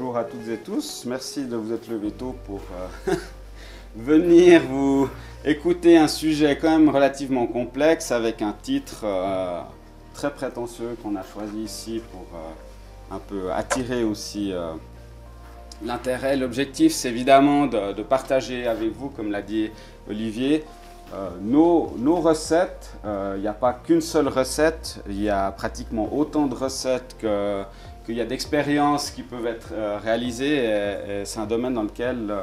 bonjour à toutes et tous. Merci de vous être levés tôt pour venir vous écouter un sujet quand même relativement complexe avec un titre très prétentieux qu'on a choisi ici pour un peu attirer aussi l'intérêt. L'objectif, c'est évidemment de partager avec vous, comme l'a dit Olivier, nos recettes. Il n'y a pas qu'une seule recette, il y a pratiquement autant de recettes qu'il y a d'expériences qui peuvent être réalisées. Et c'est un domaine dans lequel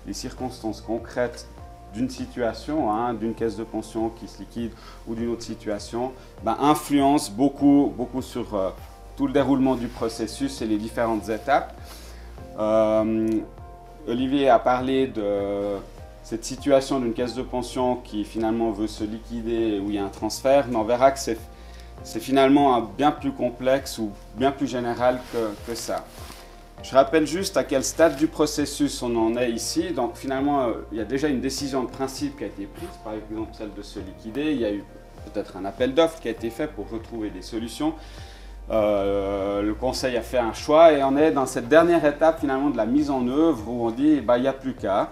les circonstances concrètes d'une situation, d'une caisse de pension qui se liquide ou d'une autre situation, influencent beaucoup sur tout le déroulement du processus et les différentes étapes. Olivier a parlé de cette situation d'une caisse de pension qui finalement veut se liquider, où il y a un transfert, mais on verra que c'est finalement bien plus complexe ou bien plus général que ça. Je rappelle juste à quel stade du processus on en est ici. Donc finalement, il y a déjà une décision de principe qui a été prise, par exemple celle de se liquider. Il y a eu peut-être un appel d'offres qui a été fait pour retrouver des solutions. Le conseil a fait un choix et on est dans cette dernière étape finalement de la mise en œuvre où on dit il n'y a plus qu'à.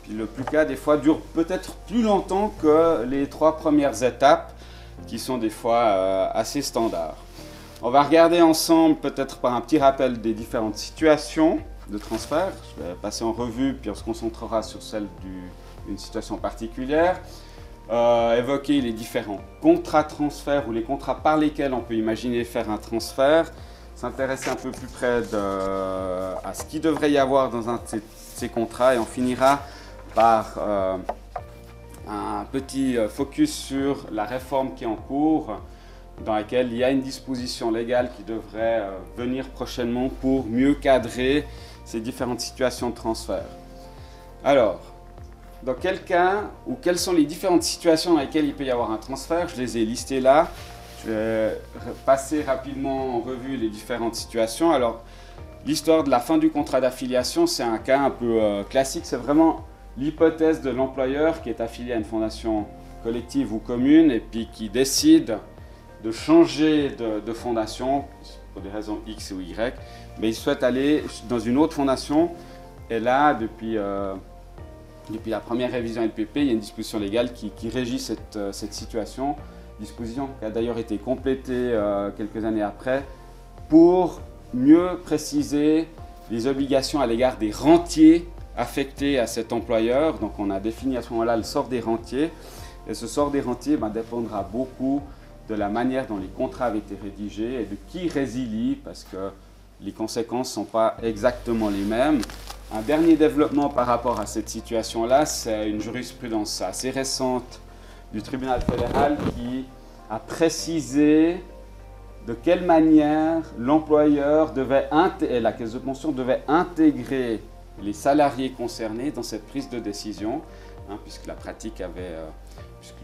Puis le plus qu'à des fois dure peut-être plus longtemps que les 3 premières étapes qui sont des fois assez standards. On va regarder ensemble peut-être par un petit rappel des différentes situations de transfert. Je vais passer en revue puis on se concentrera sur celle d'une situation particulière. Évoquer les différents contrats de transfert ou les contrats par lesquels on peut imaginer faire un transfert, s'intéresser un peu plus près à ce qu'il devrait y avoir dans un de ces contrats et on finira par un petit focus sur la réforme qui est en cours, dans laquelle il y a une disposition légale qui devrait venir prochainement pour mieux cadrer ces différentes situations de transfert. Alors, dans quel cas ou quelles sont les différentes situations dans lesquelles il peut y avoir un transfert? Je les ai listées là. Je vais passer rapidement en revue les différentes situations. Alors, l'histoire de la fin du contrat d'affiliation, c'est un cas un peu classique. C'est vraiment l'hypothèse de l'employeur qui est affilié à une fondation collective ou commune et puis qui décide de changer de fondation pour des raisons X ou Y, mais il souhaite aller dans une autre fondation. Et là, depuis la première révision LPP, il y a une disposition légale qui régit cette situation, disposition qui a d'ailleurs été complétée quelques années après pour mieux préciser les obligations à l'égard des rentiers affectés à cet employeur. Donc on a défini à ce moment-là le sort des rentiers et ce sort des rentiers dépendra beaucoup de la manière dont les contrats avaient été rédigés et de qui résilie parce que les conséquences ne sont pas exactement les mêmes. Un dernier développement par rapport à cette situation-là, c'est une jurisprudence assez récente du tribunal fédéral qui a précisé de quelle manière l'employeur et la caisse de pension devait intégrer les salariés concernés dans cette prise de décision, puisque la pratique avait... puisque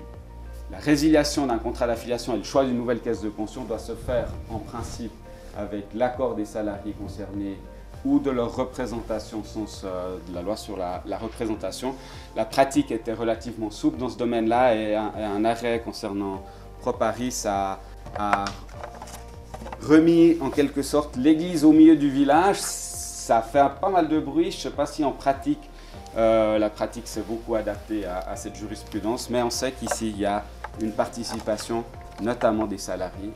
la résiliation d'un contrat d'affiliation et le choix d'une nouvelle caisse de pension doit se faire en principe avec l'accord des salariés concernés ou de leur représentation au sens de la loi sur la représentation. La pratique était relativement souple dans ce domaine-là et un arrêt concernant Proparis a remis en quelque sorte l'église au milieu du village. Ça fait pas mal de bruit, je ne sais pas si en pratique, la pratique s'est beaucoup adaptée à cette jurisprudence, mais on sait qu'ici il y a une participation notamment des salariés,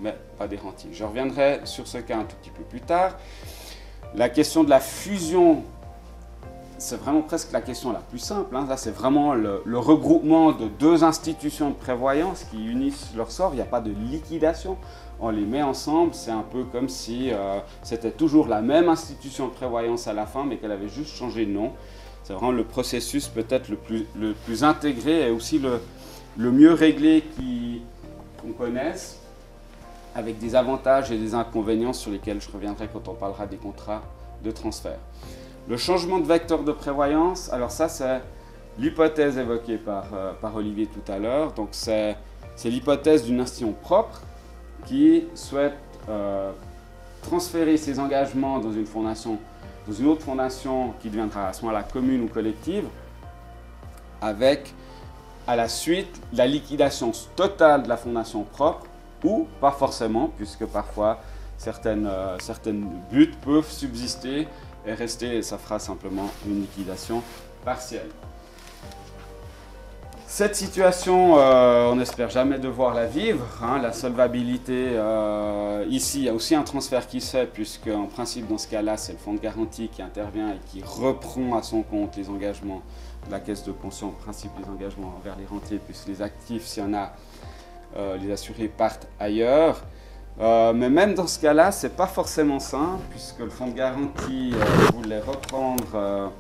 mais pas des rentiers. Je reviendrai sur ce cas un tout petit peu plus tard. La question de la fusion, c'est vraiment presque la question la plus simple. Là, c'est vraiment le regroupement de 2 institutions de prévoyance qui unissent leur sort. Il n'y a pas de liquidation. On les met ensemble. C'est un peu comme si c'était toujours la même institution de prévoyance à la fin, mais qu'elle avait juste changé de nom. C'est vraiment le processus peut-être le plus intégré et aussi le mieux réglé qu'on connaisse, avec des avantages et des inconvénients sur lesquels je reviendrai quand on parlera des contrats de transfert. Le changement de vecteur de prévoyance, alors ça c'est l'hypothèse évoquée par Olivier tout à l'heure. Donc c'est l'hypothèse d'une institution propre qui souhaite transférer ses engagements dans une autre fondation qui deviendra à ce moment-là commune ou collective, avec à la suite la liquidation totale de la fondation propre, ou pas forcément, puisque parfois certaines buts peuvent subsister et rester, et ça fera simplement une liquidation partielle. Cette situation, on n'espère jamais devoir la vivre. Hein. La solvabilité, ici, il y a aussi un transfert qui se fait, puisque en principe, dans ce cas-là, c'est le fonds de garantie qui intervient et qui reprend à son compte les engagements de la caisse de pension, en principe les engagements envers les rentiers, puisque les actifs, s'il y en a, les assurés partent ailleurs. Mais même dans ce cas-là, ce n'est pas forcément simple, puisque le fonds de garantie voulait reprendre,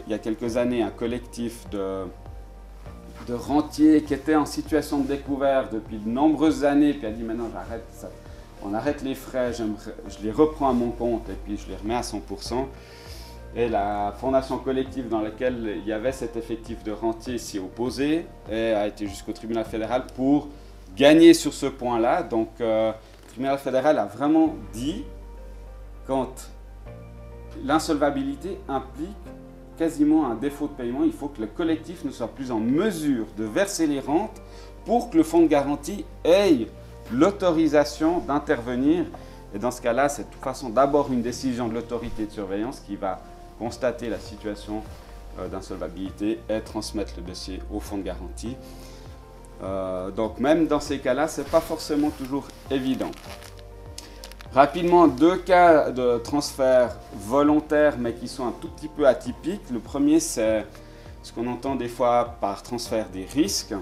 il y a quelques années, un collectif de rentiers qui étaient en situation de découvert depuis de nombreuses années, puis a dit maintenant on arrête les frais, je les reprends à mon compte et puis je les remets à 100%. Et la fondation collective dans laquelle il y avait cet effectif de rentiers s'y est opposée et a été jusqu'au tribunal fédéral pour gagner sur ce point-là. Donc le tribunal fédéral a vraiment dit quand l'insolvabilité implique quasiment un défaut de paiement, il faut que le collectif ne soit plus en mesure de verser les rentes pour que le fonds de garantie ait l'autorisation d'intervenir. Et dans ce cas-là, c'est de toute façon d'abord une décision de l'autorité de surveillance qui va constater la situation d'insolvabilité et transmettre le dossier au fonds de garantie. Donc même dans ces cas-là, ce n'est pas forcément toujours évident. Rapidement, deux cas de transfert volontaire, mais qui sont un tout petit peu atypiques. Le premier, c'est ce qu'on entend des fois par transfert des risques.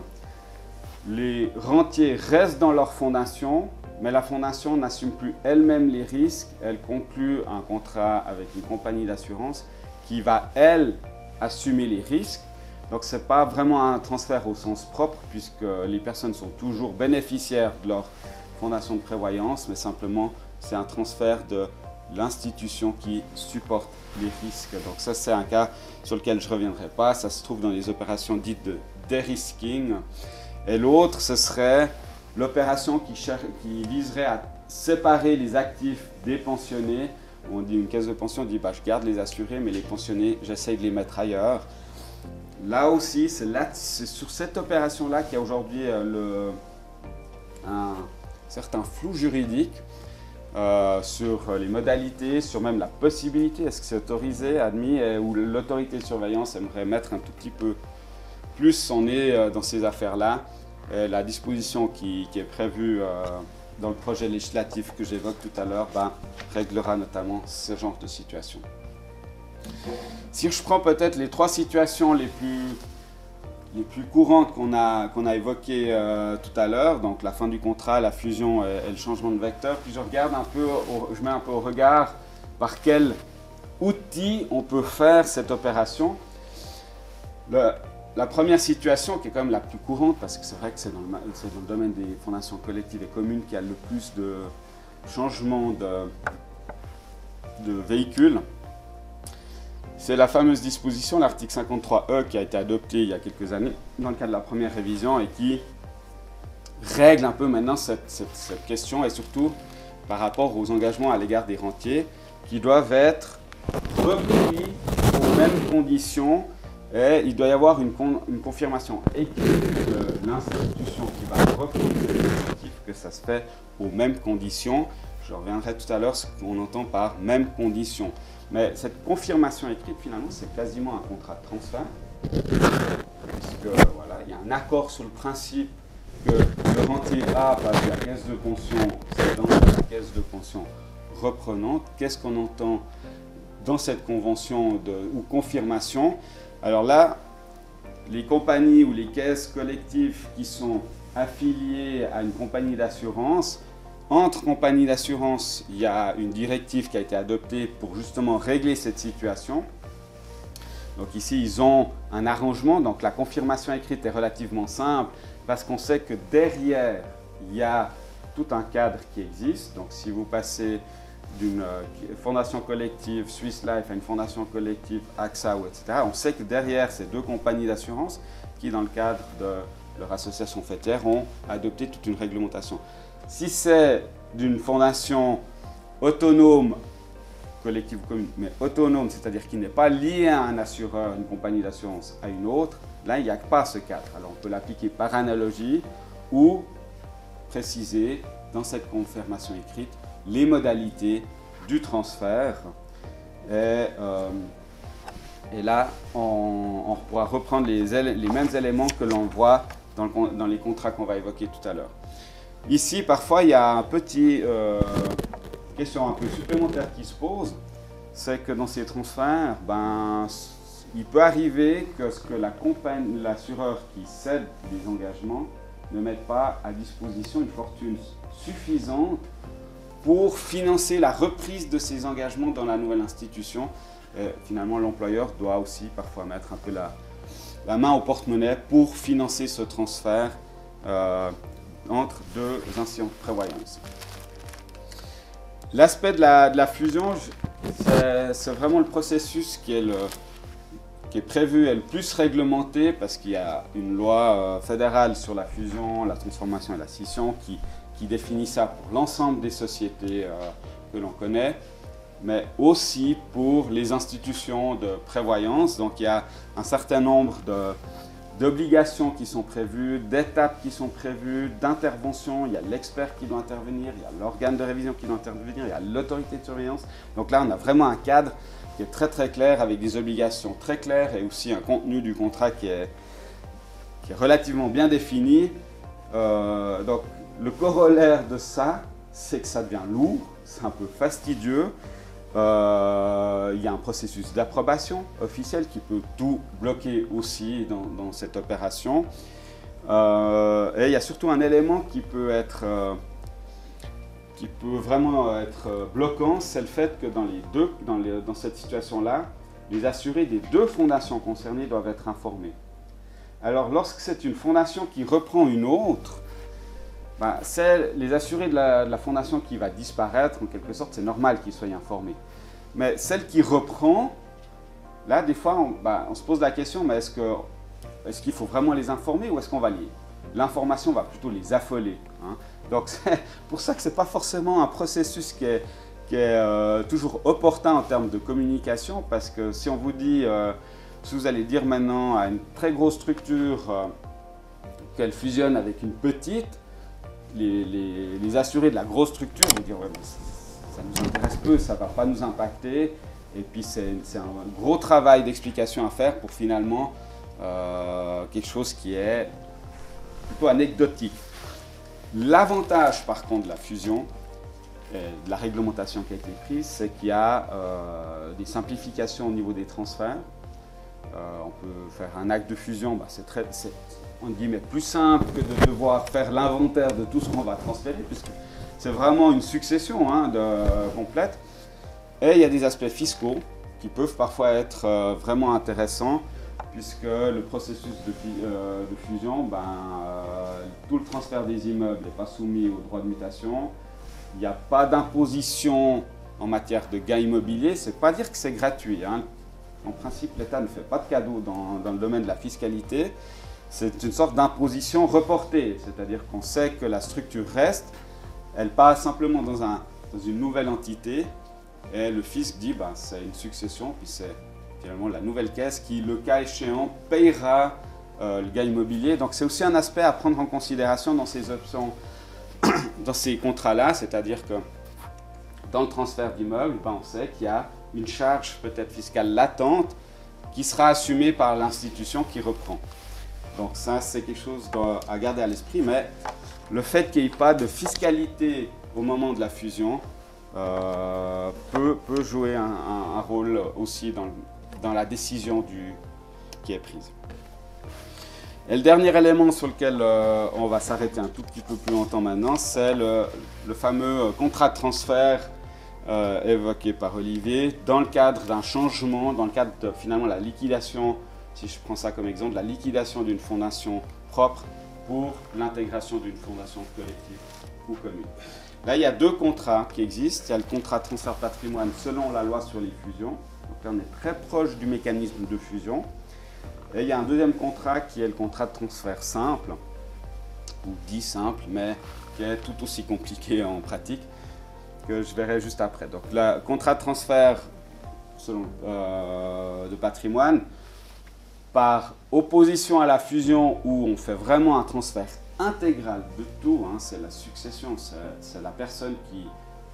Les rentiers restent dans leur fondation, mais la fondation n'assume plus elle-même les risques. Elle conclut un contrat avec une compagnie d'assurance qui va, elle, assumer les risques. Donc, ce n'est pas vraiment un transfert au sens propre, puisque les personnes sont toujours bénéficiaires de leur fondation de prévoyance, mais simplement c'est un transfert de l'institution qui supporte les risques. Donc ça, c'est un cas sur lequel je ne reviendrai pas. Ça se trouve dans les opérations dites de de-risking. Et l'autre, ce serait l'opération qui viserait à séparer les actifs des pensionnés. On dit une caisse de pension, on dit bah, je garde les assurés, mais les pensionnés, j'essaye de les mettre ailleurs. Là aussi, c'est sur cette opération-là qu'il y a aujourd'hui un certain flou juridique. Sur les modalités, sur même la possibilité, est-ce que c'est autorisé, admis, ou l'autorité de surveillance aimerait mettre un tout petit peu plus son nez dans ces affaires-là. La disposition qui est prévue dans le projet législatif que j'évoque tout à l'heure réglera notamment ce genre de situation. Si je prends peut-être les trois situations les plus courantes qu'on a évoquées tout à l'heure, donc la fin du contrat, la fusion et le changement de vecteur, puis je regarde je mets un peu au regard par quel outil on peut faire cette opération. La première situation, qui est quand même la plus courante, parce que c'est vrai que c'est dans le domaine des fondations collectives et communes qu'il y a le plus de changements de véhicules, c'est la fameuse disposition, l'article 53E, qui a été adopté il y a quelques années dans le cadre de la première révision et qui règle un peu maintenant cette question, et surtout par rapport aux engagements à l'égard des rentiers qui doivent être repris aux mêmes conditions, et il doit y avoir une confirmation écrite de l'institution qui va reprendre le dispositif que ça se fait aux mêmes conditions. Je reviendrai tout à l'heure ce qu'on entend par mêmes conditions. Mais cette confirmation écrite, finalement, c'est quasiment un contrat de transfert, puisque voilà, il y a un accord sur le principe que le rentier A passe de la caisse de pension cédante à la caisse de pension reprenante. Qu'est-ce qu'on entend dans cette convention ou confirmation? Alors là, les compagnies ou les caisses collectives qui sont affiliées à une compagnie d'assurance, entre compagnies d'assurance, il y a une directive qui a été adoptée pour justement régler cette situation. Donc ici, ils ont un arrangement. Donc la confirmation écrite est relativement simple parce qu'on sait que derrière, il y a tout un cadre qui existe. Donc si vous passez d'une fondation collective Swiss Life à une fondation collective AXA, etc., on sait que derrière ces deux compagnies d'assurance qui, dans le cadre de leur association faîtière, ont adopté toute une réglementation. Si c'est d'une fondation autonome, collective ou commune, mais autonome, c'est-à-dire qui n'est pas liée à un assureur, une compagnie d'assurance à une autre, là, il n'y a pas ce cadre. Alors, on peut l'appliquer par analogie ou préciser dans cette confirmation écrite les modalités du transfert. Et là, on pourra reprendre les mêmes éléments que l'on voit dans les contrats qu'on va évoquer tout à l'heure. Ici, parfois, il y a une petite question un peu supplémentaire qui se pose, c'est que dans ces transferts, il peut arriver que l'assureur qui cède les engagements ne mette pas à disposition une fortune suffisante pour financer la reprise de ces engagements dans la nouvelle institution. Et finalement, l'employeur doit aussi parfois mettre un peu la main au porte-monnaie pour financer ce transfert entre deux institutions de prévoyance. L'aspect de la fusion, c'est vraiment le processus qui est prévu et le plus réglementé parce qu'il y a une loi fédérale sur la fusion, la transformation et la scission qui définit ça pour l'ensemble des sociétés que l'on connaît, mais aussi pour les institutions de prévoyance. Donc il y a un certain nombre d'obligations qui sont prévues, d'étapes qui sont prévues, d'interventions. Il y a l'expert qui doit intervenir, il y a l'organe de révision qui doit intervenir, il y a l'autorité de surveillance. Donc là, on a vraiment un cadre qui est très très clair, avec des obligations très claires et aussi un contenu du contrat qui est relativement bien défini. Donc le corollaire de ça, c'est que ça devient lourd, c'est un peu fastidieux. Il y a un processus d'approbation officielle qui peut tout bloquer aussi dans cette opération. Et il y a surtout un élément qui peut vraiment être bloquant, c'est le fait que dans cette situation-là, les assurés des deux fondations concernées doivent être informés. Alors, lorsque c'est une fondation qui reprend une autre, c'est les assurés de la fondation qui va disparaître, en quelque sorte, c'est normal qu'ils soient informés. Mais celle qui reprend, là, des fois, on se pose la question, mais est-ce qu'il faut vraiment les informer ou est-ce qu'on va l'information va plutôt les affoler, hein? Donc, c'est pour ça que ce n'est pas forcément un processus qui est toujours opportun en termes de communication, parce que si on vous dit, si vous allez dire maintenant à une très grosse structure qu'elle fusionne avec une petite, les assurés de la grosse structure vont dire ouais, ça nous intéresse peu, ça ne va pas nous impacter, et puis c'est un gros travail d'explication à faire pour finalement quelque chose qui est plutôt anecdotique. L'avantage par contre de la fusion, de la réglementation qui a été prise, c'est qu'il y a des simplifications au niveau des transferts. On peut faire un acte de fusion, c'est entre guillemets plus simple que de devoir faire l'inventaire de tout ce qu'on va transférer, puisque c'est vraiment une succession complète. Et il y a des aspects fiscaux qui peuvent parfois être vraiment intéressants, puisque le processus de fusion, tout le transfert des immeubles n'est pas soumis au droit de mutation. Il n'y a pas d'imposition en matière de gains immobiliers. Ce n'est pas dire que c'est gratuit, hein. En principe, l'État ne fait pas de cadeaux dans le domaine de la fiscalité. C'est une sorte d'imposition reportée, c'est-à-dire qu'on sait que la structure reste, elle passe simplement dans une nouvelle entité, et le fisc dit c'est une succession, puis c'est finalement la nouvelle caisse qui, le cas échéant, payera le gain immobilier. Donc c'est aussi un aspect à prendre en considération dans ces options, dans ces contrats-là, c'est-à-dire que dans le transfert d'immeuble, on sait qu'il y a une charge peut-être fiscale latente qui sera assumée par l'institution qui reprend. Donc ça, c'est quelque chose à garder à l'esprit, mais le fait qu'il n'y ait pas de fiscalité au moment de la fusion peut jouer un rôle aussi dans la décision qui est prise. Et le dernier élément sur lequel on va s'arrêter un tout petit peu plus longtemps maintenant, c'est le fameux contrat de transfert évoqué par Olivier, dans le cadre d'un changement, dans le cadre de finalement la liquidation, si je prends ça comme exemple, la liquidation d'une fondation propre pour l'intégration d'une fondation collective ou commune. Là, il y a deux contrats qui existent. Il y a le contrat de transfert de patrimoine selon la loi sur les fusions. Donc là, on est très proche du mécanisme de fusion. Et il y a un deuxième contrat qui est le contrat de transfert simple, ou dit simple, mais qui est tout aussi compliqué en pratique, que je verrai juste après. Donc, le contrat de transfert de patrimoine, par opposition à la fusion où on fait vraiment un transfert intégrale de tout, hein, c'est la succession, c'est la personne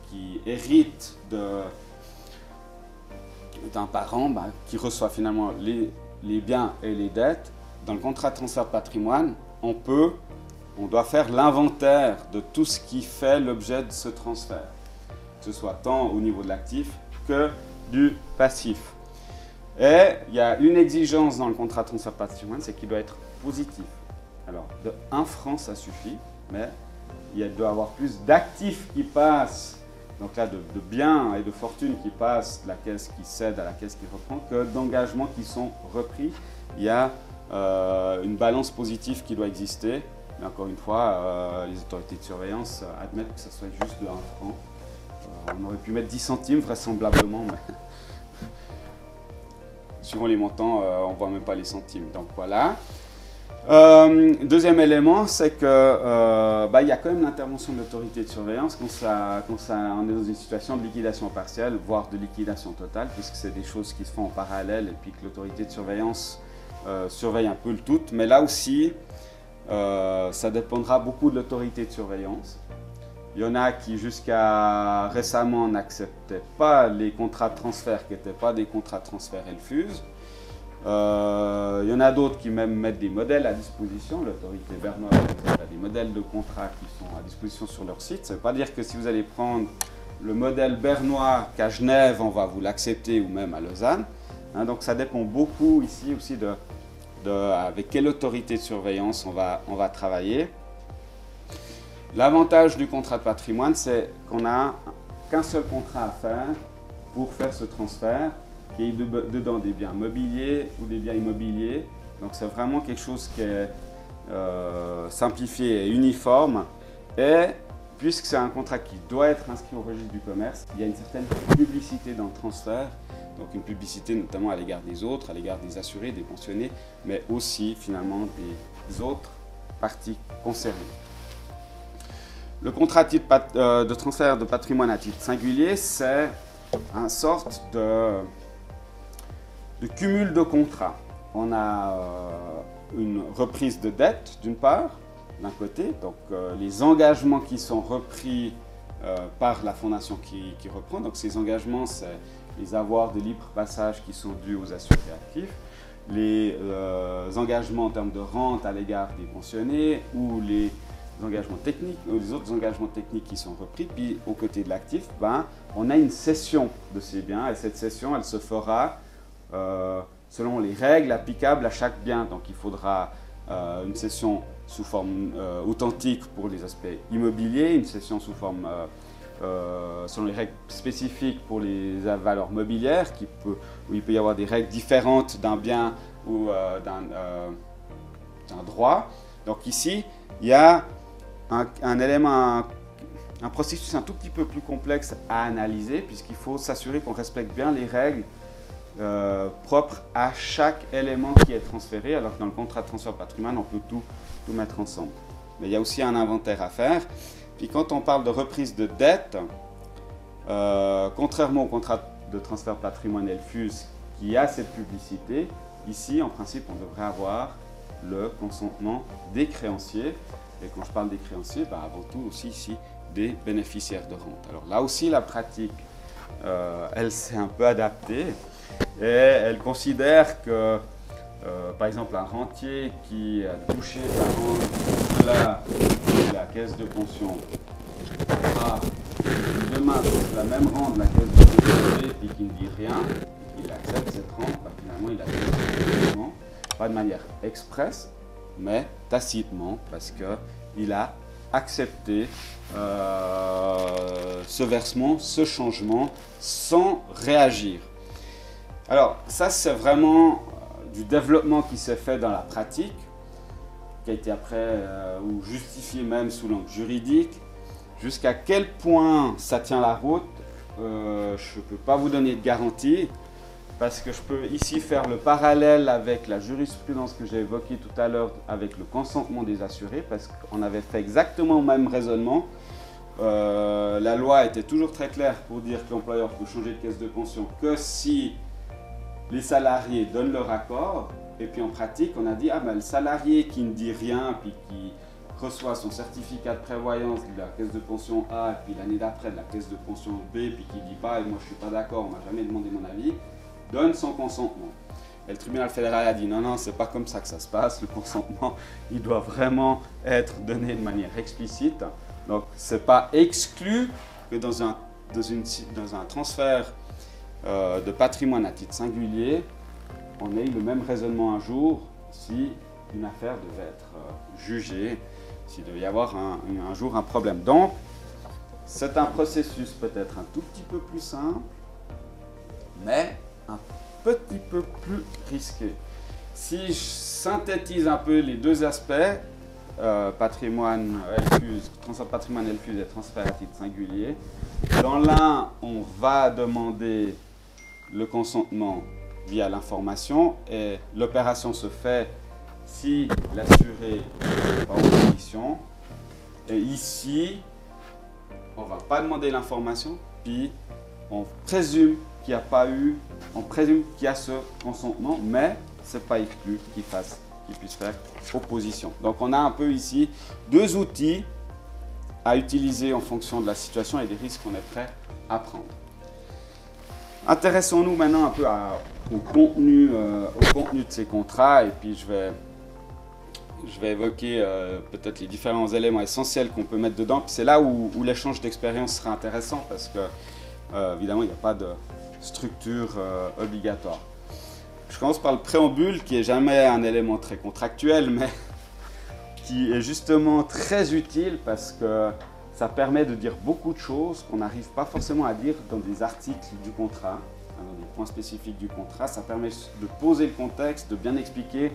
qui hérite d'un parent, qui reçoit finalement les biens et les dettes. Dans le contrat de transfert de patrimoine, on doit faire l'inventaire de tout ce qui fait l'objet de ce transfert, que ce soit tant au niveau de l'actif que du passif. Et il y a une exigence dans le contrat de transfert de patrimoine, c'est qu'il doit être positif. Alors, de 1 franc, ça suffit, mais il doit y avoir plus d'actifs qui passent, donc là, de biens et de fortune qui passent de la caisse qui cède à la caisse qui reprend, que d'engagements qui sont repris. Il y a une balance positive qui doit exister. Mais encore une fois, les autorités de surveillance admettent que ça soit juste de 1 franc. On aurait pu mettre 10 centimes vraisemblablement, mais suivant les montants, on ne voit même pas les centimes. Donc voilà. Deuxième élément, c'est que y a quand même l'intervention de l'autorité de surveillance quand on est dans une situation de liquidation partielle, voire de liquidation totale, puisque c'est des choses qui se font en parallèle et puis que l'autorité de surveillance surveille un peu le tout. Mais là aussi, ça dépendra beaucoup de l'autorité de surveillance. Il y en a qui jusqu'à récemment n'acceptaient pas les contrats de transfert qui n'étaient pas des contrats de transfert Elfuse. Il y en a d'autres qui même mettent des modèles à disposition. L'autorité bernoise a des modèles de contrats qui sont à disposition sur leur site. Ça ne veut pas dire que si vous allez prendre le modèle bernois qu'à Genève, on va vous l'accepter, ou même à Lausanne. Hein, donc ça dépend beaucoup ici aussi avec quelle autorité de surveillance on va travailler. L'avantage du contrat de patrimoine, c'est qu'on n'a qu'un seul contrat à faire pour faire ce transfert, qui est dedans des biens mobiliers ou des biens immobiliers. Donc c'est vraiment quelque chose qui est simplifié et uniforme. Et puisque c'est un contrat qui doit être inscrit au registre du commerce, il y a une certaine publicité dans le transfert. Donc une publicité notamment à l'égard des autres, à l'égard des assurés, des pensionnés, mais aussi finalement des autres parties concernées. Le contrat de transfert de patrimoine à titre singulier, c'est une sorte de cumul de contrats. On a une reprise de dette d'une part, d'un côté, donc les engagements qui sont repris par la fondation qui reprend. Donc ces engagements, c'est les avoirs de libre passage qui sont dus aux assurés actifs, les engagements en termes de rente à l'égard des pensionnés ou les engagements techniques, ou les autres engagements techniques qui sont repris. Puis aux côtés de l'actif, on a une cession de ces biens et cette cession, elle se fera selon les règles applicables à chaque bien. Donc il faudra une cession sous forme authentique pour les aspects immobiliers, une cession sous forme selon les règles spécifiques pour les valeurs mobilières, où il peut y avoir des règles différentes d'un bien ou d'un droit. Donc ici, il y a un élément, un processus un tout petit peu plus complexe à analyser, puisqu'il faut s'assurer qu'on respecte bien les règles propres à chaque élément qui est transféré, alors que dans le contrat de transfert de patrimoine, on peut tout mettre ensemble. Mais il y a aussi un inventaire à faire. Puis quand on parle de reprise de dette, contrairement au contrat de transfert de patrimoine Elfuse qui a cette publicité, ici en principe on devrait avoir le consentement des créanciers. Et quand je parle des créanciers, avant tout aussi ici des bénéficiaires de rente. Alors là aussi la pratique, elle s'est un peu adaptée et elle considère que par exemple un rentier qui a touché sa rente de la caisse de pension demain la même rente de la caisse de pension et qui ne dit rien, il accepte cette rente, finalement il accepte pas de manière expresse, mais tacitement, parce qu'il a accepté ce versement, ce changement, sans réagir. Alors ça c'est vraiment du développement qui s'est fait dans la pratique, qui a été après ou justifié même sous l'angle juridique. Jusqu'à quel point ça tient la route, je ne peux pas vous donner de garantie, parce que je peux ici faire le parallèle avec la jurisprudence que j'ai évoquée tout à l'heure avec le consentement des assurés, parce qu'on avait fait exactement le même raisonnement. La loi était toujours très claire pour dire que l'employeur peut changer de caisse de pension que si les salariés donnent leur accord. Et puis en pratique, on a dit, le salarié qui ne dit rien, puis qui reçoit son certificat de prévoyance de la caisse de pension A, et puis l'année d'après de la caisse de pension B, puis qui dit pas, et moi je suis pas d'accord, on m'a jamais demandé mon avis, donne son consentement. Et le tribunal fédéral a dit non, non, c'est pas comme ça que ça se passe, le consentement, il doit vraiment être donné de manière explicite. Donc c'est pas exclu que dans un transfert de patrimoine à titre singulier, on ait le même raisonnement un jour si une affaire devait être jugée, s'il devait y avoir un jour un problème. Donc, c'est un processus peut-être un tout petit peu plus simple, mais un petit peu plus risqué. Si je synthétise un peu les deux aspects, patrimoine LFUS, transfert de patrimoine LFUS et transfert à titre singulier, dans l'un, on va demander le consentement via l'information et l'opération se fait si l'assuré n'est pas en opposition. Et ici, on ne va pas demander l'information, puis on présume qu'il n'y a pas eu, on présume qu'il y a ce consentement, mais ce n'est pas exclu qu'il puisse faire opposition. Donc on a un peu ici deux outils à utiliser en fonction de la situation et des risques qu'on est prêt à prendre. Intéressons-nous maintenant un peu au contenu de ces contrats, et puis je vais évoquer peut-être les différents éléments essentiels qu'on peut mettre dedans. C'est là où l'échange d'expérience sera intéressant parce que, évidemment, il n'y a pas de structure obligatoire. Je commence par le préambule, qui n'est jamais un élément très contractuel, mais qui est justement très utile parce que ça permet de dire beaucoup de choses qu'on n'arrive pas forcément à dire dans des articles du contrat, dans des points spécifiques du contrat. Ça permet de poser le contexte, de bien expliquer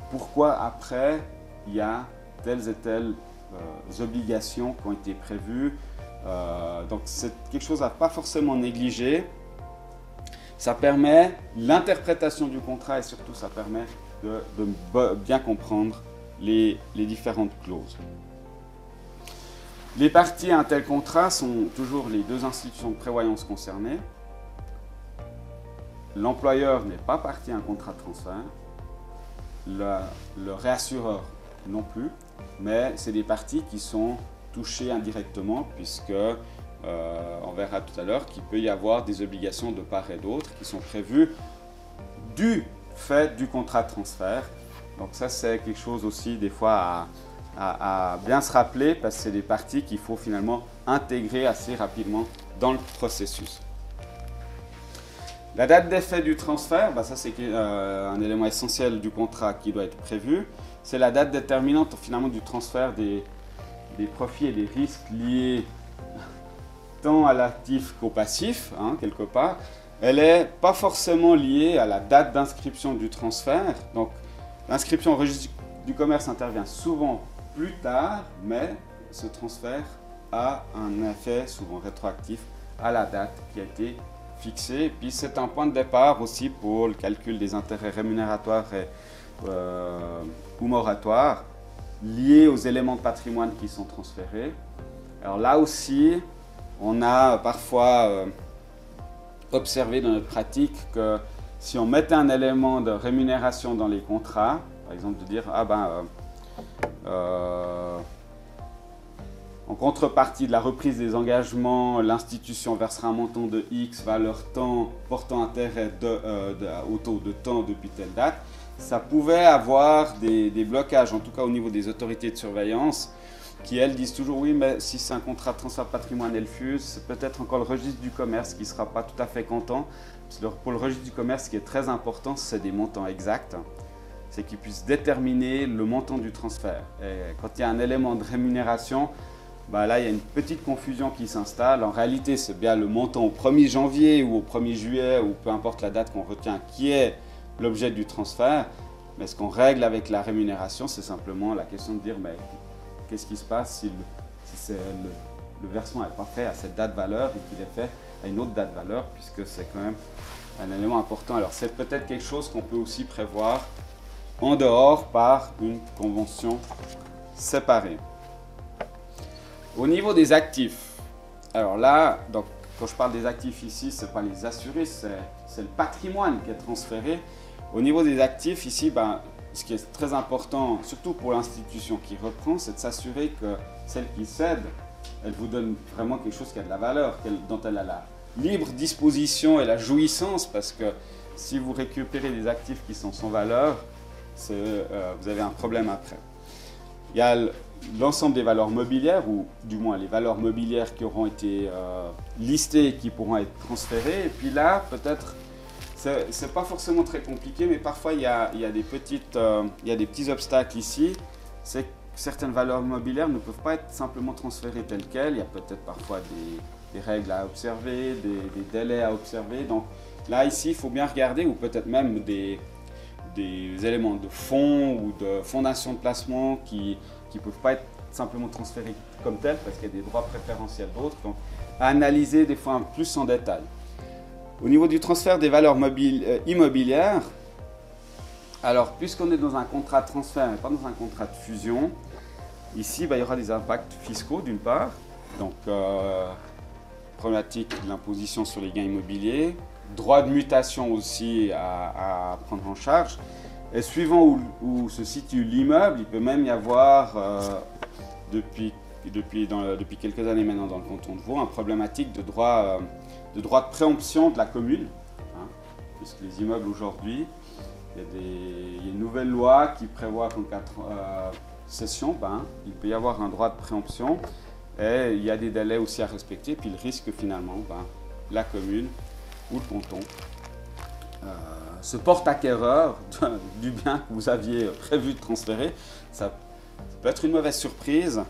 pourquoi après il y a telles et telles obligations qui ont été prévues. Donc c'est quelque chose à ne pas forcément négliger. Ça permet l'interprétation du contrat et surtout ça permet de bien comprendre les différentes clauses. Les parties à un tel contrat sont toujours les deux institutions de prévoyance concernées. L'employeur n'est pas partie à un contrat de transfert. Le réassureur non plus, mais c'est des parties qui sont touchées indirectement puisque on verra tout à l'heure qu'il peut y avoir des obligations de part et d'autre qui sont prévues du fait du contrat de transfert. Donc ça c'est quelque chose aussi des fois à bien se rappeler parce que c'est des parties qu'il faut finalement intégrer assez rapidement dans le processus. La date d'effet du transfert, ça c'est un élément essentiel du contrat qui doit être prévu. C'est la date déterminante finalement du transfert des profits et des risques liés tant à l'actif qu'au passif, quelque part. Elle n'est pas forcément liée à la date d'inscription du transfert. Donc l'inscription au registre du commerce intervient souvent plus tard, mais ce transfert a un effet souvent rétroactif à la date qui a été fixée. Puis c'est un point de départ aussi pour le calcul des intérêts rémunérateurs ou moratoires liés aux éléments de patrimoine qui sont transférés. Alors là aussi, on a parfois observé dans notre pratique que si on mettait un élément de rémunération dans les contrats, par exemple de dire en contrepartie de la reprise des engagements, l'institution versera un montant de X valeur temps portant intérêt au taux de temps depuis telle date, ça pouvait avoir des blocages, en tout cas au niveau des autorités de surveillance, qui elles disent toujours oui, mais si c'est un contrat de transfert de patrimoine LFUS, c'est peut-être encore le registre du commerce qui ne sera pas tout à fait content. Pour le registre du commerce, ce qui est très important, c'est des montants exacts. C'est qu'ils puissent déterminer le montant du transfert. Et quand il y a un élément de rémunération, là il y a une petite confusion qui s'installe. En réalité, c'est bien le montant au 1er janvier ou au 1er juillet, ou peu importe la date qu'on retient, qui est l'objet du transfert. Mais ce qu'on règle avec la rémunération, c'est simplement la question de dire qu'est-ce qui se passe si le versement n'est pas fait à cette date valeur et qu'il est fait à une autre date valeur, puisque c'est quand même un élément important. Alors c'est peut-être quelque chose qu'on peut aussi prévoir en dehors par une convention séparée. Au niveau des actifs, alors là, donc, quand je parle des actifs ici, ce n'est pas les assurés, c'est le patrimoine qui est transféré. Au niveau des actifs, ici, ce qui est très important, surtout pour l'institution qui reprend, c'est de s'assurer que celle qui cède, elle vous donne vraiment quelque chose qui a de la valeur, dont elle a la libre disposition et la jouissance, parce que si vous récupérez des actifs qui sont sans valeur, vous avez un problème après. Il y a l'ensemble des valeurs mobilières, ou du moins les valeurs mobilières qui auront été listées et qui pourront être transférées. Et puis là, peut-être, c'est pas forcément très compliqué, mais parfois il y a des petits obstacles ici. C'est que certaines valeurs mobilières ne peuvent pas être simplement transférées telles quelles. Il y a peut-être parfois des règles à observer, des délais à observer. Donc là, ici, il faut bien regarder, ou peut-être même des éléments de fonds ou de fondation de placement qui ne peuvent pas être simplement transférés comme tels, parce qu'il y a des droits préférentiels d'autres. Donc, à analyser des fois plus en détail. Au niveau du transfert des valeurs immobilières, alors, puisqu'on est dans un contrat de transfert et pas dans un contrat de fusion, ici, il y aura des impacts fiscaux d'une part. Donc, problématique de l'imposition sur les gains immobiliers, droit de mutation aussi à prendre en charge. Et suivant où se situe l'immeuble, il peut même y avoir, depuis quelques années maintenant dans le canton de Vaud, une problématique de droit de préemption de la commune, hein, puisque les immeubles aujourd'hui, il y a une nouvelle loi qui prévoit qu'en cas de cession, il peut y avoir un droit de préemption et il y a des délais aussi à respecter. Puis le risque finalement, la commune ou le canton se porte acquéreur du bien que vous aviez prévu de transférer. Ça peut être une mauvaise surprise.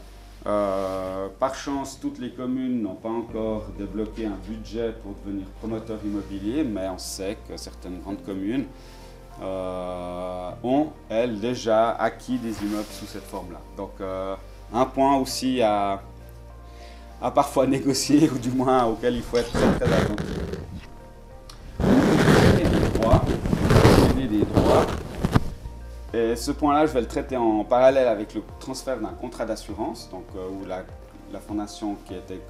Par chance, toutes les communes n'ont pas encore débloqué un budget pour devenir promoteur immobilier, mais on sait que certaines grandes communes ont, elles, déjà acquis des immeubles sous cette forme-là. Donc, un point aussi à parfois négocier, ou du moins auquel il faut être très très attentif. Des droits. Et ce point-là, je vais le traiter en parallèle avec le transfert d'un contrat d'assurance, donc où la fondation qui était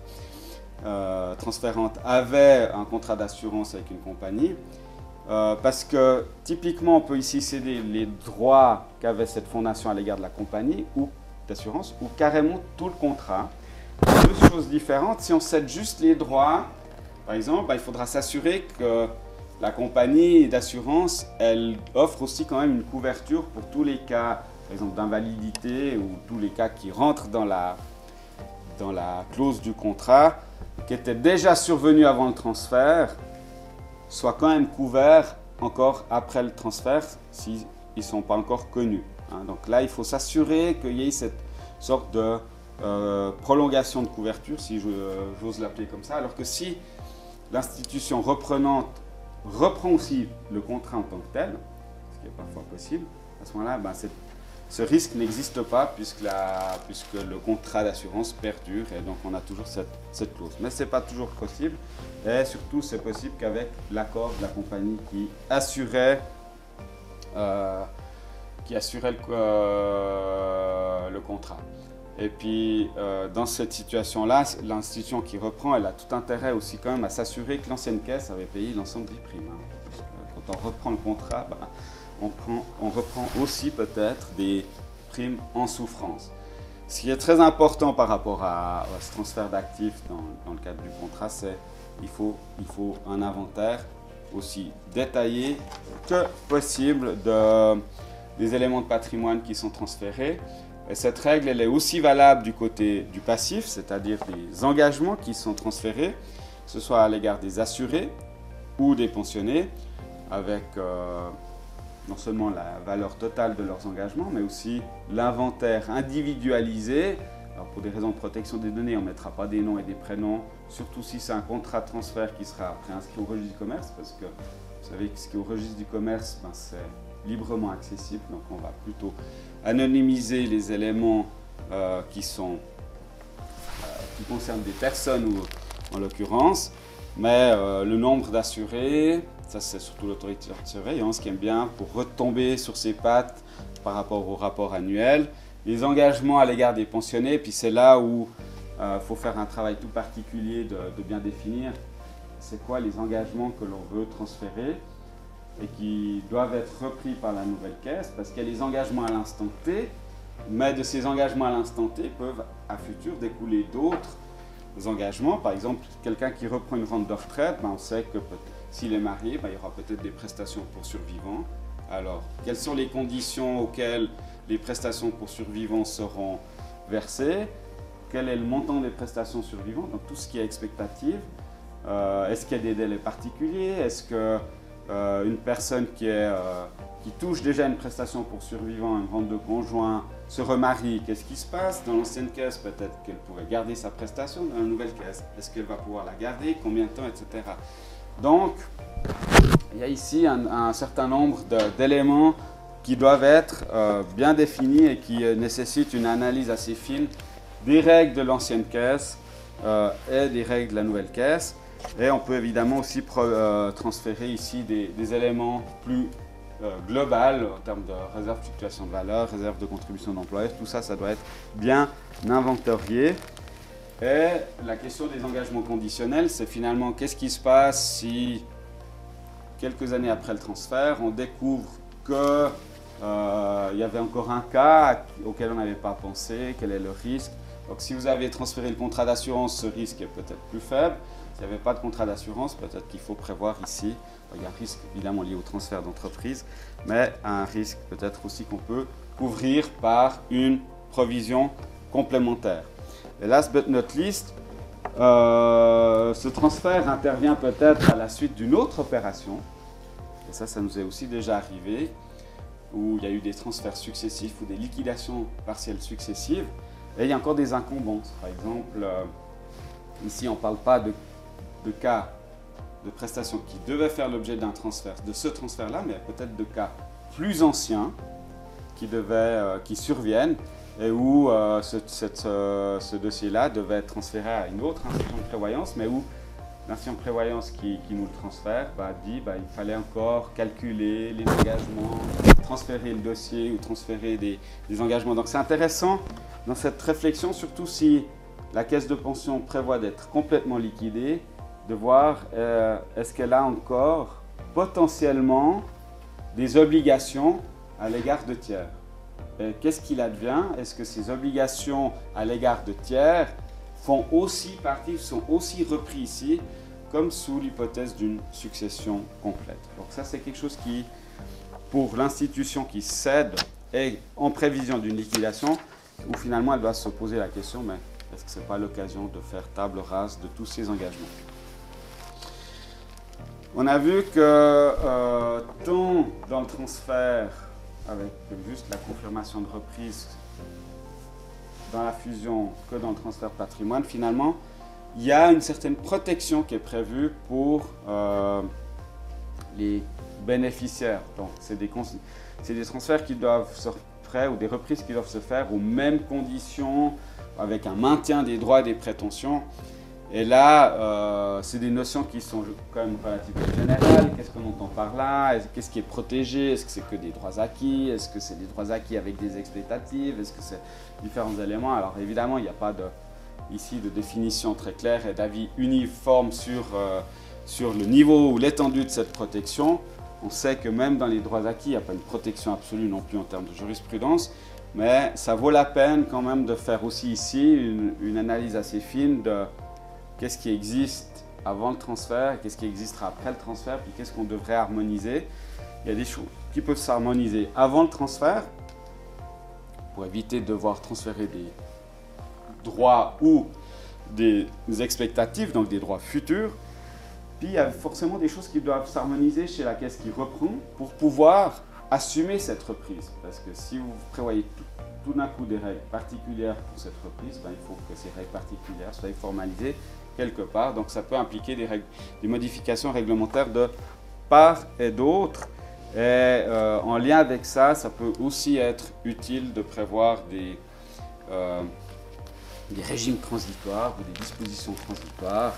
transférante avait un contrat d'assurance avec une compagnie. Parce que typiquement, on peut ici céder les droits qu'avait cette fondation à l'égard de la compagnie ou d'assurance, ou carrément tout le contrat. Deux choses différentes. Si on cède juste les droits, par exemple, il faudra s'assurer que la compagnie d'assurance, elle offre aussi quand même une couverture pour tous les cas, par exemple d'invalidité, ou tous les cas qui rentrent dans la clause du contrat, qui étaient déjà survenus avant le transfert, soient quand même couverts encore après le transfert s'ils ne sont pas encore connus. Donc là, il faut s'assurer qu'il y ait cette sorte de prolongation de couverture, si j'ose l'appeler comme ça, alors que si l'institution reprenante reprend aussi le contrat en tant que tel, ce qui est parfois possible, à ce moment-là, ce risque n'existe pas puisque le contrat d'assurance perdure, et donc on a toujours cette clause. Mais ce n'est pas toujours possible, et surtout c'est possible qu'avec l'accord de la compagnie qui assurait le contrat. Et puis, dans cette situation-là, l'institution qui reprend, elle a tout intérêt aussi quand même à s'assurer que l'ancienne caisse avait payé l'ensemble des primes. Quand on reprend le contrat, on reprend aussi peut-être des primes en souffrance. Ce qui est très important par rapport à ce transfert d'actifs dans le cadre du contrat, c'est qu'il faut un inventaire aussi détaillé que possible des éléments de patrimoine qui sont transférés. Et cette règle, elle est aussi valable du côté du passif, c'est-à-dire des engagements qui sont transférés, que ce soit à l'égard des assurés ou des pensionnés, avec non seulement la valeur totale de leurs engagements, mais aussi l'inventaire individualisé. Alors pour des raisons de protection des données, on ne mettra pas des noms et des prénoms, surtout si c'est un contrat de transfert qui sera après inscrit au registre du commerce, parce que vous savez que ce qui est au registre du commerce, c'est librement accessible, donc on va plutôt anonymiser les éléments qui concernent des personnes, ou en l'occurrence, mais le nombre d'assurés, ça c'est surtout l'autorité de surveillance qui aime bien pour retomber sur ses pattes par rapport au rapport annuel, les engagements à l'égard des pensionnés, puis c'est là où il faut faire un travail tout particulier de bien définir c'est quoi les engagements que l'on veut transférer. et qui doivent être repris par la nouvelle caisse parce qu'il y a les engagements à l'instant T, mais de ces engagements à l'instant T peuvent à futur découler d'autres engagements. Par exemple, quelqu'un qui reprend une rente de retraite, on sait que s'il est marié, il y aura peut-être des prestations pour survivants. Alors, quelles sont les conditions auxquelles les prestations pour survivants seront versées? Quel est le montant des prestations survivantes? Donc tout ce qui est expectative. Est-ce qu'il y a des délais particuliers? Est-ce que une personne qui touche déjà une prestation pour survivant, une rente de conjoint, se remarie, qu'est-ce qui se passe? Dans l'ancienne caisse, peut-être qu'elle pourrait garder sa prestation. Dans la nouvelle caisse, est-ce qu'elle va pouvoir la garder? Combien de temps, etc. Donc, il y a ici un certain nombre d'éléments qui doivent être bien définis et qui nécessitent une analyse assez fine des règles de l'ancienne caisse et des règles de la nouvelle caisse. Et on peut évidemment aussi transférer ici des éléments plus globaux en termes de réserve de fluctuation de valeur, réserve de contribution d'employeur. Tout ça, ça doit être bien inventorié. Et la question des engagements conditionnels, c'est finalement qu'est-ce qui se passe si, quelques années après le transfert, on découvre qu'il y avait encore un cas auquel on n'avait pas pensé, quel est le risque. Donc si vous avez transféré le contrat d'assurance, ce risque est peut-être plus faible. S'il n'y avait pas de contrat d'assurance, peut-être qu'il faut prévoir ici, il y a un risque évidemment lié au transfert d'entreprise, mais un risque peut-être aussi qu'on peut couvrir par une provision complémentaire. Et last but not least, ce transfert intervient peut-être à la suite d'une autre opération, et ça nous est aussi déjà arrivé, où il y a eu des transferts successifs ou des liquidations partielles successives, et il y a encore des incombences. Par exemple, ici on ne parle pas de cas de prestations qui devaient faire l'objet d'un transfert, de ce transfert-là, mais peut-être de cas plus anciens qui surviennent et où ce dossier-là devait être transféré à une autre institution de prévoyance, mais où l'institution de prévoyance qui nous le transfère dit il fallait encore calculer les engagements, transférer le dossier ou transférer des engagements. Donc c'est intéressant dans cette réflexion, surtout si la caisse de pension prévoit d'être complètement liquidée, de voir est-ce qu'elle a encore potentiellement des obligations à l'égard de tiers. Qu'est-ce qu'il advient? Est-ce que ces obligations à l'égard de tiers font aussi partie, sont aussi repris ici, comme sous l'hypothèse d'une succession complète? Donc ça, c'est quelque chose qui, pour l'institution qui cède et en prévision d'une liquidation, où finalement elle doit se poser la question, mais est-ce que ce n'est pas l'occasion de faire table rase de tous ces engagements? On a vu que tant dans le transfert, avec juste la confirmation de reprise dans la fusion que dans le transfert de patrimoine, finalement, il y a une certaine protection qui est prévue pour les bénéficiaires. Donc, c'est des transferts qui doivent se faire, ou des reprises qui doivent se faire aux mêmes conditions, avec un maintien des droits et des prétentions. Et là, c'est des notions qui sont quand même relativement générales. Qu'est-ce qu'on entend par là? Qu'est-ce qui est protégé? Est-ce que c'est que des droits acquis? Est-ce que c'est des droits acquis avec des expectatives? Est-ce que c'est différents éléments? Alors évidemment, il n'y a pas ici de définition très claire et d'avis uniforme sur le niveau ou l'étendue de cette protection. On sait que même dans les droits acquis, il n'y a pas une protection absolue non plus en termes de jurisprudence. Mais ça vaut la peine quand même de faire aussi ici une analyse assez fine de qu'est-ce qui existe avant le transfert, qu'est-ce qui existera après le transfert, puis qu'est-ce qu'on devrait harmoniser. Il y a des choses qui peuvent s'harmoniser avant le transfert pour éviter de devoir transférer des droits ou des expectatives, donc des droits futurs. Puis il y a forcément des choses qui doivent s'harmoniser chez la caisse qui reprend pour pouvoir assumer cette reprise. Parce que si vous prévoyez tout d'un coup des règles particulières pour cette reprise, il faut que ces règles particulières soient formalisées quelque part. Donc ça peut impliquer des modifications réglementaires de part et d'autre. Et en lien avec ça, ça peut aussi être utile de prévoir des régimes transitoires ou des dispositions transitoires.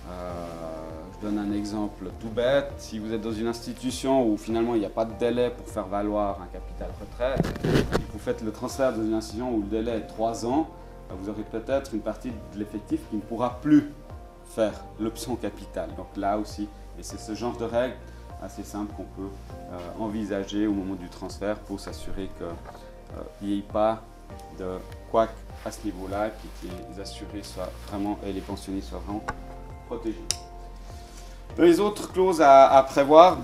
Je donne un exemple tout bête. Si vous êtes dans une institution où finalement il n'y a pas de délai pour faire valoir un capital retraite, et que vous faites le transfert dans une institution où le délai est 3 ans, vous aurez peut-être une partie de l'effectif qui ne pourra plus faire l'option capital. Donc là aussi, et c'est ce genre de règles assez simples qu'on peut envisager au moment du transfert pour s'assurer qu'il n'y ait pas de couac à ce niveau-là et puis que les assurés soient vraiment, et les pensionnés soient vraiment protégés. Les autres clauses à prévoir,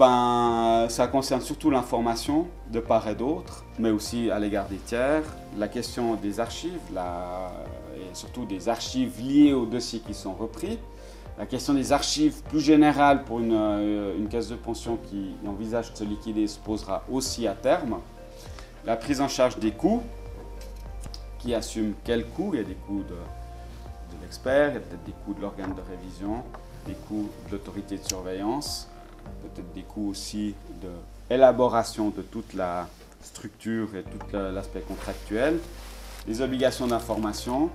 ça concerne surtout l'information de part et d'autre, mais aussi à l'égard des tiers, la question des archives, et surtout des archives liées aux dossiers qui sont repris, la question des archives plus générales pour une caisse de pension qui envisage de se liquider se posera aussi à terme, la prise en charge des coûts, qui assume quels coûts, il y a des coûts de l'expert, il y a peut-être des coûts de l'organe de révision, des coûts de l'autorité de surveillance, peut-être des coûts aussi d'élaboration de toute la structure et tout l'aspect contractuel, les obligations d'information,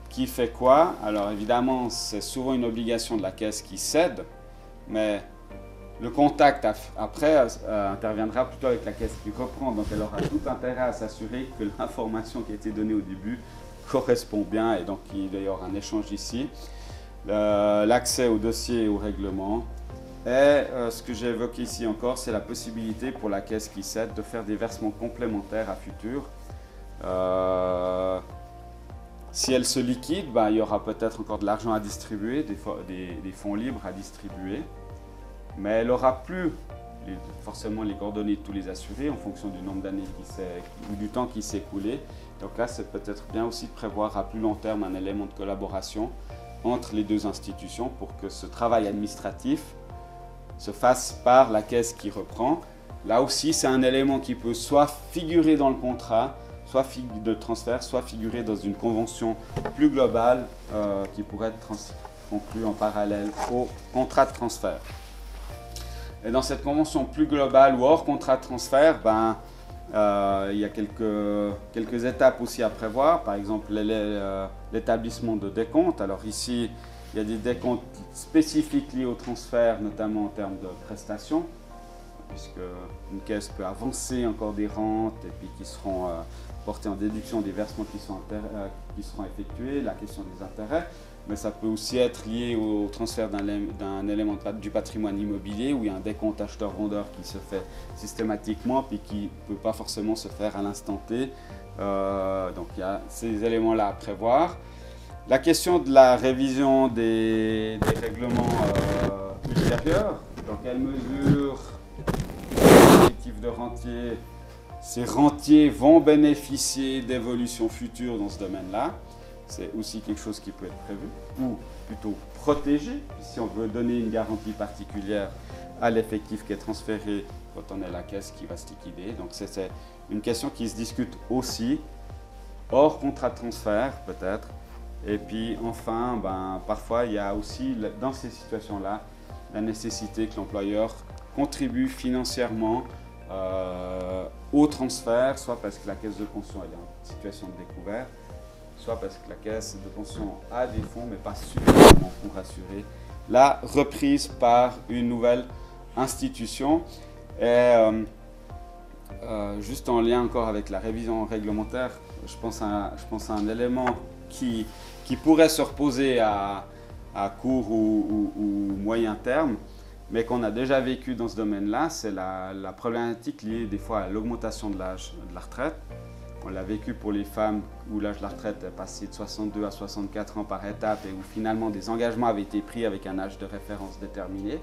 qui fait quoi? Alors évidemment, c'est souvent une obligation de la caisse qui cède, mais le contact après interviendra plutôt avec la caisse qui reprend, donc elle aura tout intérêt à s'assurer que l'information qui a été donnée au début correspond bien, et donc il y aura un échange ici. L'accès au dossier et au règlement. Et ce que j'ai évoqué ici encore, c'est la possibilité pour la caisse qui cède de faire des versements complémentaires à futur. Si elle se liquide, il y aura peut-être encore de l'argent à distribuer, des fonds libres à distribuer, mais elle n'aura plus forcément les coordonnées de tous les assurés en fonction du nombre d'années ou du temps qui s'est écoulé. Donc là, c'est peut-être bien aussi de prévoir à plus long terme un élément de collaboration entre les deux institutions pour que ce travail administratif se fasse par la caisse qui reprend. Là aussi, c'est un élément qui peut soit figurer dans le contrat, soit de transfert, soit figurer dans une convention plus globale qui pourrait être conclue en parallèle au contrat de transfert. Et dans cette convention plus globale ou hors contrat de transfert, il y a quelques étapes aussi à prévoir, par exemple l'établissement de décomptes. Alors ici, il y a des décomptes spécifiques liés au transfert, notamment en termes de prestations, puisque une caisse peut avancer encore des rentes et puis qui seront portées en déduction des versements qui seront effectués, la question des intérêts. Mais ça peut aussi être lié au transfert d'un élément du patrimoine immobilier où il y a un décompte acheteur-vendeur qui se fait systématiquement puis qui ne peut pas forcément se faire à l'instant T. Donc il y a ces éléments-là à prévoir. La question de la révision des règlements ultérieurs, dans quelle mesure l'objectif de rentier, ces rentiers vont bénéficier d'évolutions futures dans ce domaine-là. C'est aussi quelque chose qui peut être prévu, ou plutôt protégé, si on veut donner une garantie particulière à l'effectif qui est transféré quand on est la caisse qui va se liquider. Donc c'est une question qui se discute aussi, hors contrat de transfert peut-être. Et puis enfin, parfois il y a aussi dans ces situations-là la nécessité que l'employeur contribue financièrement au transfert, soit parce que la caisse de pension est en situation de découvert, soit parce que la caisse de pension a des fonds, mais pas suffisamment pour assurer la reprise par une nouvelle institution. Et juste en lien encore avec la révision réglementaire, je pense à un élément qui pourrait se reposer à court ou moyen terme, mais qu'on a déjà vécu dans ce domaine-là, c'est la problématique liée des fois à l'augmentation de l'âge de la retraite. On l'a vécu pour les femmes où l'âge de la retraite est passé de 62 à 64 ans par étape et où finalement des engagements avaient été pris avec un âge de référence déterminé.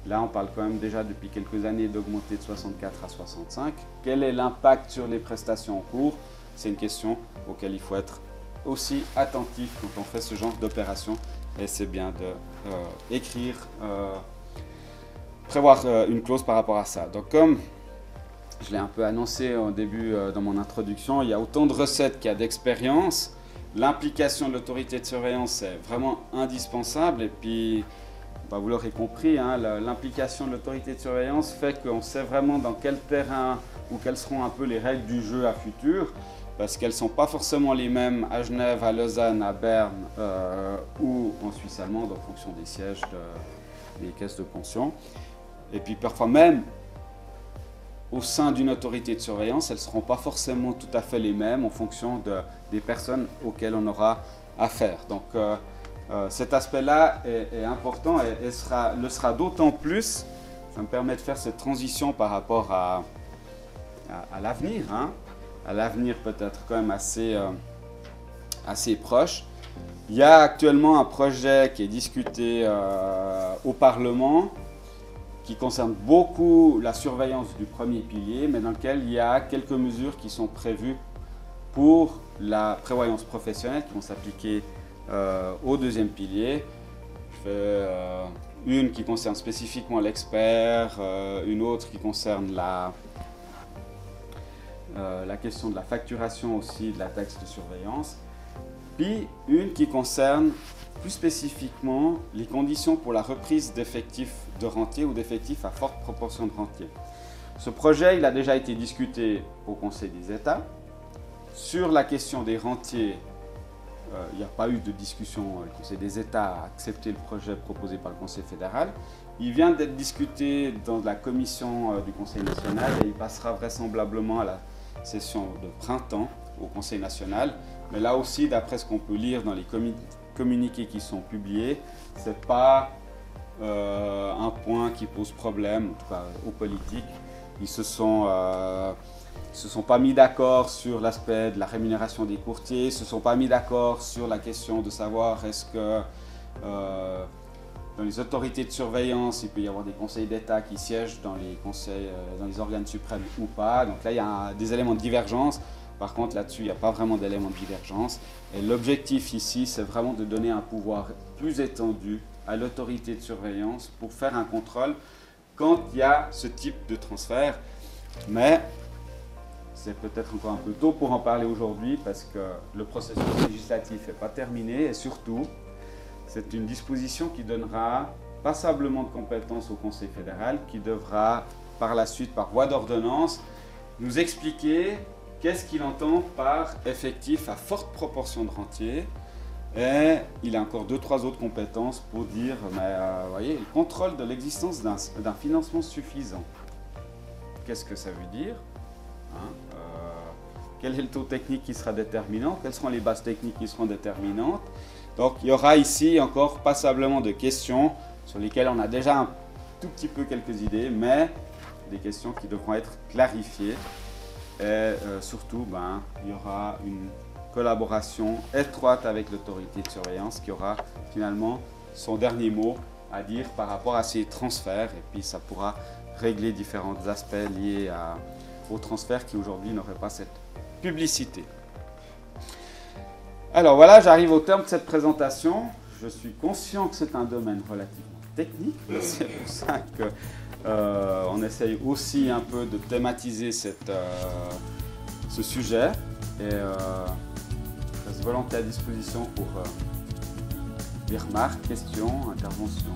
Là, on parle quand même déjà depuis quelques années d'augmenter de 64 à 65. Quel est l'impact sur les prestations en cours? C'est une question auquel il faut être aussi attentif quand on fait ce genre d'opération. Et c'est bien d'écrire, prévoir une clause par rapport à ça. Donc comme je l'ai un peu annoncé au début dans mon introduction, il y a autant de recettes qu'il y a d'expérience. L'implication de l'autorité de surveillance est vraiment indispensable. Et puis, vous l'aurez compris, l'implication de l'autorité de surveillance fait qu'on sait vraiment dans quel terrain ou quelles seront un peu les règles du jeu à futur, parce qu'elles ne sont pas forcément les mêmes à Genève, à Lausanne, à Berne ou en Suisse allemande en fonction des sièges des caisses de pension. Et puis parfois même, au sein d'une autorité de surveillance, elles ne seront pas forcément tout à fait les mêmes en fonction des personnes auxquelles on aura affaire. Donc cet aspect-là est important et le sera d'autant plus Ça me permet de faire cette transition par rapport à l'avenir, hein. À l'avenir peut-être quand même assez proche. Il y a actuellement un projet qui est discuté au Parlement qui concerne beaucoup la surveillance du premier pilier, mais dans lequel il y a quelques mesures qui sont prévues pour la prévoyance professionnelle qui vont s'appliquer au deuxième pilier. Je fais une qui concerne spécifiquement l'expert, une autre qui concerne la question de la facturation aussi de la taxe de surveillance, puis une qui concerne plus spécifiquement les conditions pour la reprise d'effectifs de rentiers ou d'effectifs à forte proportion de rentiers. Ce projet, il a déjà été discuté au Conseil des États. Sur la question des rentiers, il n'y a pas eu de discussion. Le Conseil des États a accepté le projet proposé par le Conseil fédéral. Il vient d'être discuté dans la commission du Conseil national et il passera vraisemblablement à la session de printemps au Conseil national. Mais là aussi, d'après ce qu'on peut lire dans les communiqués qui sont publiés, ce n'est pas un point qui pose problème, en tout cas aux politiques. Ils se sont pas mis d'accord sur l'aspect de la rémunération des courtiers, ils ne se sont pas mis d'accord sur la question de savoir est-ce que dans les autorités de surveillance, il peut y avoir des conseils d'État qui siègent dans les organes suprêmes ou pas. Donc là, il y a des éléments de divergence. Par contre, là-dessus, il n'y a pas vraiment d'éléments de divergence. Et l'objectif ici, c'est vraiment de donner un pouvoir plus étendu à l'autorité de surveillance pour faire un contrôle quand il y a ce type de transfert. Mais c'est peut-être encore un peu tôt pour en parler aujourd'hui parce que le processus législatif n'est pas terminé et surtout, c'est une disposition qui donnera passablement de compétences au Conseil fédéral qui devra par la suite, par voie d'ordonnance, nous expliquer qu'est-ce qu'il entend par effectif à forte proportion de rentiers. Et il a encore 2-3 autres compétences pour dire, mais vous voyez, le contrôle de l'existence d'un financement suffisant. Qu'est-ce que ça veut dire, hein? Quel est le taux technique qui sera déterminant? Quelles seront les bases techniques qui seront déterminantes? Donc il y aura ici encore passablement de questions sur lesquelles on a déjà un tout petit peu quelques idées, mais des questions qui devront être clarifiées. Et surtout, il y aura une collaboration étroite avec l'autorité de surveillance qui aura finalement son dernier mot à dire par rapport à ces transferts. Et puis ça pourra régler différents aspects liés aux transferts qui aujourd'hui n'auraient pas cette publicité. Alors voilà, j'arrive au terme de cette présentation. Je suis conscient que c'est un domaine relativement technique. C'est pour ça qu'on essaye aussi un peu de thématiser ce sujet. Et je reste volontiers à disposition pour des remarques, questions, interventions.